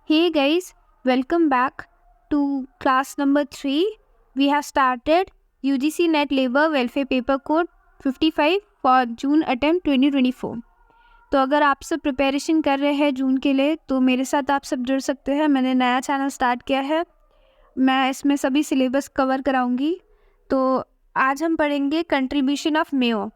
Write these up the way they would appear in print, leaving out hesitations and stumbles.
Hey guys, welcome back to class number 3. We have started UGC Net Labor Welfare Paper Code 55 for June attempt 2024. तो अगर आप सब preparation कर रहे हैं जून के लिए तो मेरे साथ आप सब जुड़ सकते हैं। मैंने नया चैनल स्टार्ट किया है, मैं इसमें सभी सिलेबस कवर कराऊंगी। तो आज हम पढ़ेंगे कंट्रीब्यूशन ऑफ मेयो।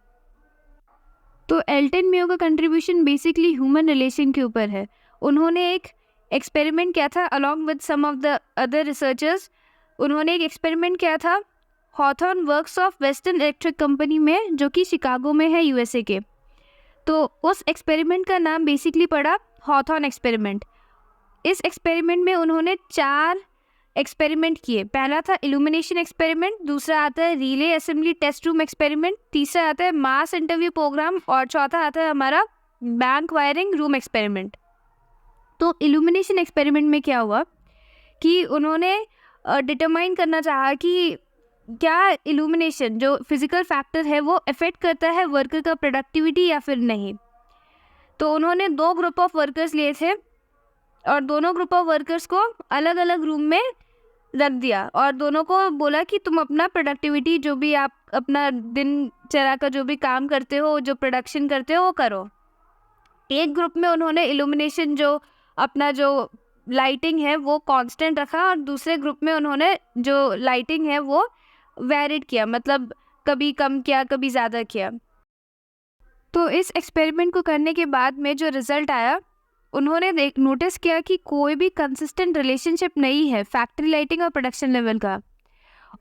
तो एल्टन मेयो का कंट्रीब्यूशन बेसिकली ह्यूमन रिलेशन के ऊपर है। उन्होंने एक एक्सपेरिमेंट किया था along with some of the other researchers. उन्होंने एक एक्सपेरिमेंट किया था Hawthorne works of Western Electric company में, जो कि शिकागो में है यूएसए के। तो उस एक्सपेरिमेंट का नाम बेसिकली पड़ा हॉथॉर्न एक्सपेरिमेंट। इस एक्सपेरिमेंट में उन्होंने 4 एक्सपेरिमेंट किए। पहला था इल्यूमिनेशन एक्सपेरिमेंट, दूसरा आता है relay assembly test room experiment, तीसरा आता है मास इंटरव्यू प्रोग्राम और चौथा आता है हमारा बैंक वायरिंग रूम एक्सपेरिमेंट। तो इल्यूमिनेशन एक्सपेरिमेंट में क्या हुआ कि उन्होंने डिटरमाइन करना चाहा कि क्या इल्यूमिनेशन जो फिजिकल फैक्टर है वो अफेक्ट करता है वर्कर का प्रोडक्टिविटी या फिर नहीं। तो उन्होंने 2 ग्रुप ऑफ वर्कर्स लिए थे और दोनों ग्रुप ऑफ वर्कर्स को अलग अलग रूम में रख दिया और दोनों को बोला कि तुम अपना प्रोडक्टिविटी, जो भी आप अपना दिनचर्या का जो भी काम करते हो, जो प्रोडक्शन करते हो, वो करो। एक ग्रुप में उन्होंने इल्यूमिनेशन जो अपना जो लाइटिंग है वो कांस्टेंट रखा और दूसरे ग्रुप में उन्होंने जो लाइटिंग है वो वेरिड किया, मतलब कभी कम किया कभी ज़्यादा किया। तो इस एक्सपेरिमेंट को करने के बाद में जो रिज़ल्ट आया, उन्होंने नोटिस किया कि कोई भी कंसिस्टेंट रिलेशनशिप नहीं है फैक्ट्री लाइटिंग और प्रोडक्शन लेवल का।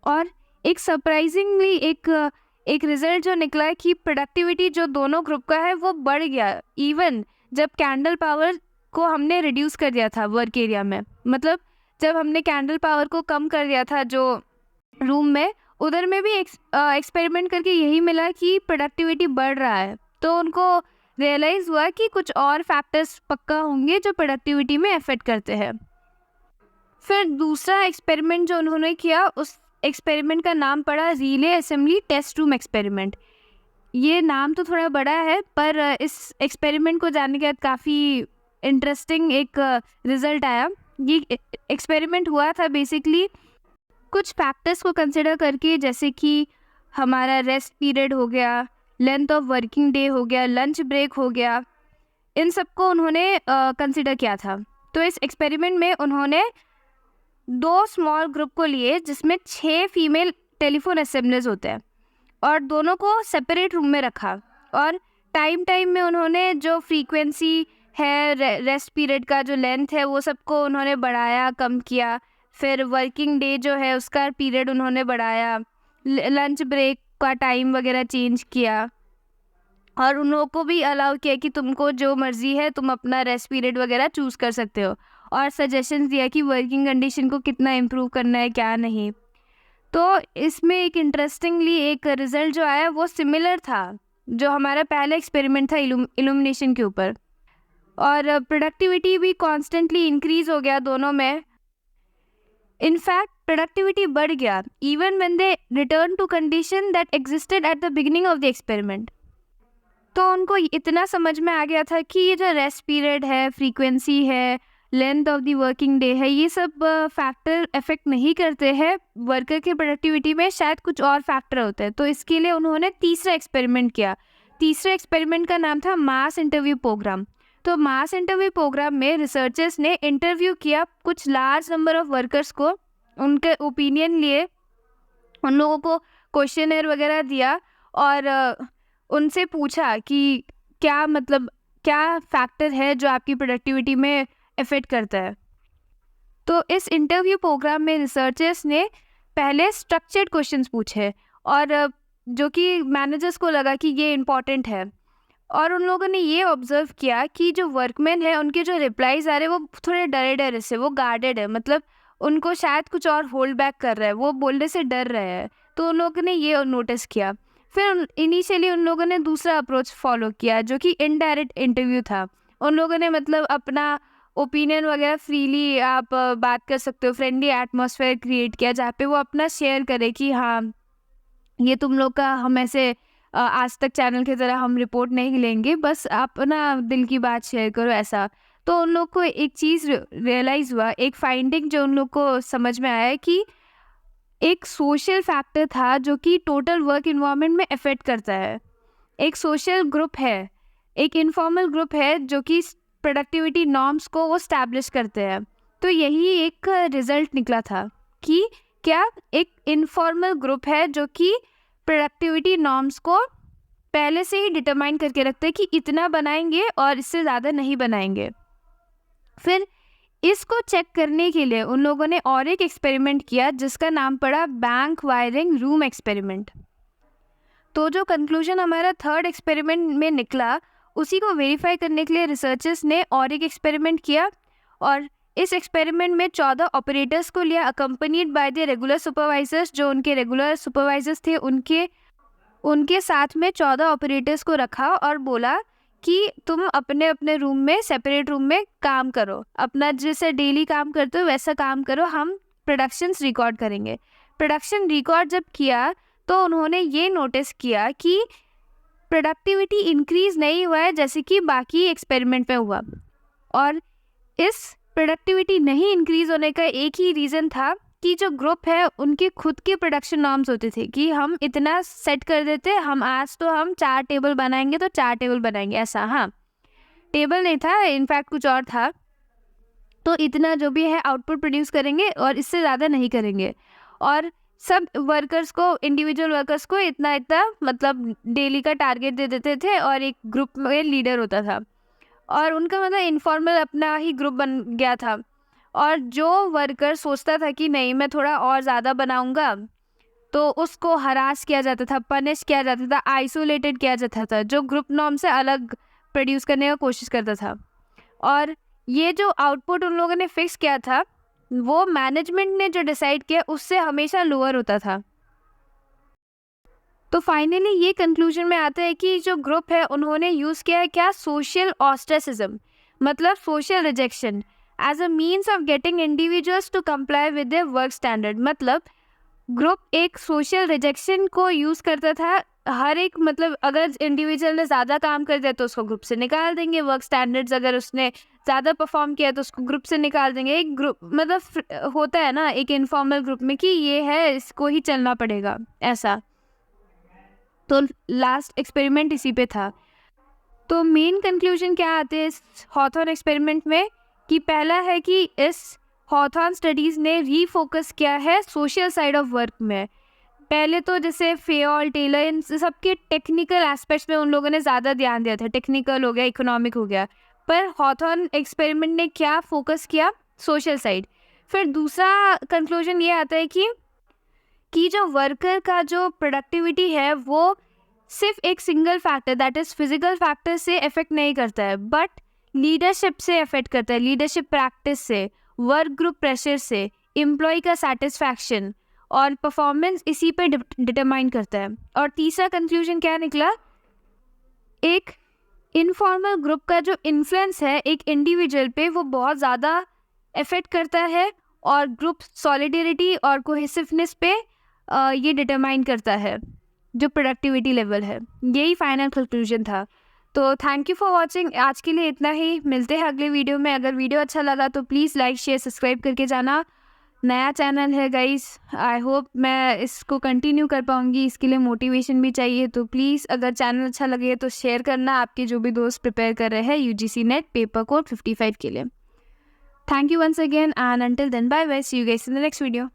और एक सरप्राइजिंगली एक रिजल्ट जो निकला है कि प्रोडक्टिविटी जो दोनों ग्रुप का है वो बढ़ गया, इवन जब कैंडल पावर को हमने रिड्यूस कर दिया था वर्क एरिया में। मतलब जब हमने कैंडल पावर को कम कर दिया था जो रूम में, उधर में भी एक्सपेरिमेंट करके यही मिला कि प्रोडक्टिविटी बढ़ रहा है। तो उनको रियलाइज़ हुआ कि कुछ और फैक्टर्स पक्का होंगे जो प्रोडक्टिविटी में अफेक्ट करते हैं। फिर दूसरा एक्सपेरिमेंट जो उन्होंने किया, उस एक्सपेरिमेंट का नाम पड़ा relay assembly test room experiment. ये नाम तो थोड़ा बड़ा है, पर इस एक्सपेरिमेंट को जानने के बाद काफ़ी इंटरेस्टिंग एक रिज़ल्ट आया। ये एक्सपेरिमेंट हुआ था बेसिकली कुछ फैक्टर्स को कंसिडर करके, जैसे कि हमारा रेस्ट पीरियड हो गया, लेंथ ऑफ वर्किंग डे हो गया, लंच ब्रेक हो गया, इन सबको उन्होंने कंसिडर किया था। तो इस एक्सपेरिमेंट में उन्होंने 2 स्मॉल ग्रुप को लिए जिसमें 6 फीमेल टेलीफोन असेंबलीज होते हैं और दोनों को सेपरेट रूम में रखा और टाइम में उन्होंने जो फ्रीक्वेंसी है, रेस्ट पीरियड का जो लेंथ है, वो सबको उन्होंने बढ़ाया कम किया। फिर वर्किंग डे जो है उसका पीरियड उन्होंने बढ़ाया, लंच ब्रेक का टाइम वगैरह चेंज किया और उन लोगों को भी अलाउ किया कि तुमको जो मर्ज़ी है तुम अपना रेस्ट पीरियड वगैरह चूज़ कर सकते हो और सजेशंस दिया कि वर्किंग कंडीशन को कितना इम्प्रूव करना है क्या नहीं। तो इसमें एक इंटरेस्टिंगली एक रिज़ल्ट जो आया वो सिमिलर था जो हमारा पहला एक्सपेरिमेंट था इल्यूमिनेशन के ऊपर, और प्रोडक्टिविटी भी कॉन्स्टेंटली इंक्रीज़ हो गया दोनों में। इनफैक्ट प्रोडक्टिविटी बढ़ गया even when they return to condition that existed at the beginning of the experiment. तो उनको इतना समझ में आ गया था कि ये जो रेस्ट पीरियड है, फ्रीक्वेंसी है, length of the working day है, ये सब फैक्टर अफेक्ट नहीं करते हैं वर्कर की प्रोडक्टिविटी में, शायद कुछ और फैक्टर होते हैं। तो इसके लिए उन्होंने तीसरा एक्सपेरिमेंट किया। तीसरे एक्सपेरिमेंट का नाम था मास इंटरव्यू प्रोग्राम। तो मास इंटरव्यू प्रोग्राम में रिसर्चर्स ने इंटरव्यू किया कुछ लार्ज नंबर ऑफ वर्कर्स को, उनके ओपिनियन लिए, उन लोगों को क्वेश्चनर वगैरह दिया और उनसे पूछा कि क्या फैक्टर है जो आपकी प्रोडक्टिविटी में अफेक्ट करता है। तो इस इंटरव्यू प्रोग्राम में रिसर्चर्स ने पहले स्ट्रक्चर्ड क्वेश्चंस पूछे और जो कि मैनेजर्स को लगा कि ये इम्पॉर्टेंट है, और उन लोगों ने ये ऑब्जर्व किया कि जो वर्कमैन है उनके जो रिप्लाईज आ रहे हैं वो थोड़े डरे से, वो गार्डेड है, मतलब उनको शायद कुछ और होल्ड बैक कर रहा है, वो बोलने से डर रहे हैं। तो उन लोगों ने ये नोटिस किया। फिर इनिशियली उन लोगों ने दूसरा अप्रोच फॉलो किया जो कि इनडायरेक्ट इंटरव्यू था। उन लोगों ने मतलब अपना ओपिनियन वगैरह फ्रीली आप बात कर सकते हो, फ्रेंडली एटमॉस्फेयर क्रिएट किया जहाँ पे वो अपना शेयर करे कि हाँ ये तुम लोग का, हम ऐसे आज तक चैनल की तरह हम रिपोर्ट नहीं लेंगे, बस आप ना दिल की बात शेयर करो ऐसा। तो उन लोग को एक चीज़ रियलाइज़ हुआ, एक फाइंडिंग जो उन लोग को समझ में आया कि एक सोशल फैक्टर था जो कि टोटल वर्क इन्वायरमेंट में अफेक्ट करता है। एक सोशल ग्रुप है, एक इनफॉर्मल ग्रुप है जो कि प्रोडक्टिविटी नॉर्म्स को वो स्टैब्लिश करते हैं। तो यही एक रिजल्ट निकला था कि क्या एक इनफॉर्मल ग्रुप है जो कि प्रोडक्टिविटी नॉर्म्स को पहले से ही डिटरमाइन करके रखते हैं कि इतना बनाएंगे और इससे ज़्यादा नहीं बनाएंगे। फिर इसको चेक करने के लिए उन लोगों ने और एक एक्सपेरिमेंट किया जिसका नाम पड़ा बैंक वायरिंग रूम एक्सपेरिमेंट। तो जो कंक्लूजन हमारा थर्ड एक्सपेरिमेंट में निकला उसी को वेरीफाई करने के लिए रिसर्चर्स ने और एक एक्सपेरिमेंट किया, और इस एक्सपेरिमेंट में 14 ऑपरेटर्स को लिया accompanied by the regular supervisors. जो उनके रेगुलर सुपरवाइजर्स थे उनके साथ में 14 ऑपरेटर्स को रखा और बोला कि तुम अपने अपने रूम में, सेपरेट रूम में काम करो, अपना जैसे डेली काम करते हो वैसा काम करो, हम प्रोडक्शंस रिकॉर्ड करेंगे। प्रोडक्शन रिकॉर्ड जब किया तो उन्होंने ये नोटिस किया कि प्रोडक्टिविटी इंक्रीज़ नहीं हुआ है जैसे कि बाकी एक्सपेरिमेंट में हुआ। और इस प्रोडक्टिविटी नहीं इंक्रीज़ होने का एक ही रीज़न था कि जो ग्रुप है उनके खुद के प्रोडक्शन नॉर्म्स होते थे कि हम इतना सेट कर देते, हम आज तो हम 4 टेबल बनाएंगे तो 4 टेबल बनाएंगे, ऐसा। हाँ, टेबल नहीं था, इनफैक्ट कुछ और था। तो इतना जो भी है आउटपुट प्रोड्यूस करेंगे और इससे ज़्यादा नहीं करेंगे। और सब वर्कर्स को, इंडिविजुअल वर्कर्स को इतना इतना मतलब डेली का टारगेट दे देते थे और एक ग्रुप में लीडर होता था और उनका मतलब इनफॉर्मल अपना ही ग्रुप बन गया था। और जो वर्कर सोचता था कि नहीं मैं थोड़ा और ज़्यादा बनाऊंगा तो उसको हरास किया जाता था, पनिश किया जाता था, आइसोलेटेड किया जाता था, जो ग्रुप नॉर्म से अलग प्रोड्यूस करने का कोशिश करता था। और ये जो आउटपुट उन लोगों ने फिक्स किया था वो मैनेजमेंट ने जो डिसाइड किया उससे हमेशा लोअर होता था। तो फाइनली ये कंक्लूजन में आता है कि जो ग्रुप है उन्होंने यूज़ किया है क्या, सोशल ऑस्ट्रेसिज्म, मतलब social rejection as a means of getting individuals to comply with their work standard. मतलब ग्रुप एक सोशल रिजेक्शन को यूज़ करता था। हर एक मतलब अगर इंडिविजुअल ने ज़्यादा काम कर दिया तो उसको ग्रुप से निकाल देंगे, वर्क स्टैंडर्ड्स अगर उसने ज़्यादा परफॉर्म किया तो उसको ग्रुप से निकाल देंगे। एक ग्रुप मतलब होता है ना एक इनफॉर्मल ग्रुप में कि ये है, इसको ही चलना पड़ेगा, ऐसा। तो लास्ट एक्सपेरिमेंट इसी पे था। तो मेन कंक्लूजन क्या आते हैं इस हॉथॉर्न एक्सपेरिमेंट में कि पहला है कि इस हॉथॉर्न स्टडीज़ ने रीफोकस किया है सोशल साइड ऑफ वर्क में। पहले तो जैसे फेयोल, टेलर, इन सबके टेक्निकल एस्पेक्ट्स में उन लोगों ने ज़्यादा ध्यान दिया था, टेक्निकल हो गया, इकोनॉमिक हो गया, पर हॉथॉर्न एक्सपेरिमेंट ने क्या फोकस किया, सोशल साइड। फिर दूसरा कंक्लूजन ये आता है कि जो वर्कर का जो प्रोडक्टिविटी है वो सिर्फ एक single factor that is physical factor से अफेक्ट नहीं करता है, बट लीडरशिप से अफेक्ट करता है, लीडरशिप प्रैक्टिस से, वर्क ग्रुप प्रेशर से, एम्प्लॉय का सेटिस्फैक्शन और परफॉर्मेंस इसी पे डिटरमाइन करता है। और तीसरा कंक्लूजन क्या निकला, एक इनफॉर्मल ग्रुप का जो इन्फ्लुएंस है एक इंडिविजुअल पे वो बहुत ज़्यादा अफेक्ट करता है और ग्रुप सॉलिडेरिटी और कोहेसिवनेस पे ये डिटरमाइन करता है जो प्रोडक्टिविटी लेवल है। यही फाइनल कंक्लूजन था। तो थैंक यू फॉर वॉचिंग, आज के लिए इतना ही, मिलते हैं अगले वीडियो में। अगर वीडियो अच्छा लगा तो प्लीज़ लाइक शेयर सब्सक्राइब करके जाना। नया चैनल है गाइस, आई होप मैं इसको कंटिन्यू कर पाऊँगी, इसके लिए मोटिवेशन भी चाहिए। तो प्लीज़ अगर चैनल अच्छा लगे तो शेयर करना आपके जो भी दोस्त प्रिपेयर कर रहे हैं UGC नेट पेपर कोड 55 के लिए। Thank you once again and until then bye bye, see you guys in the next video.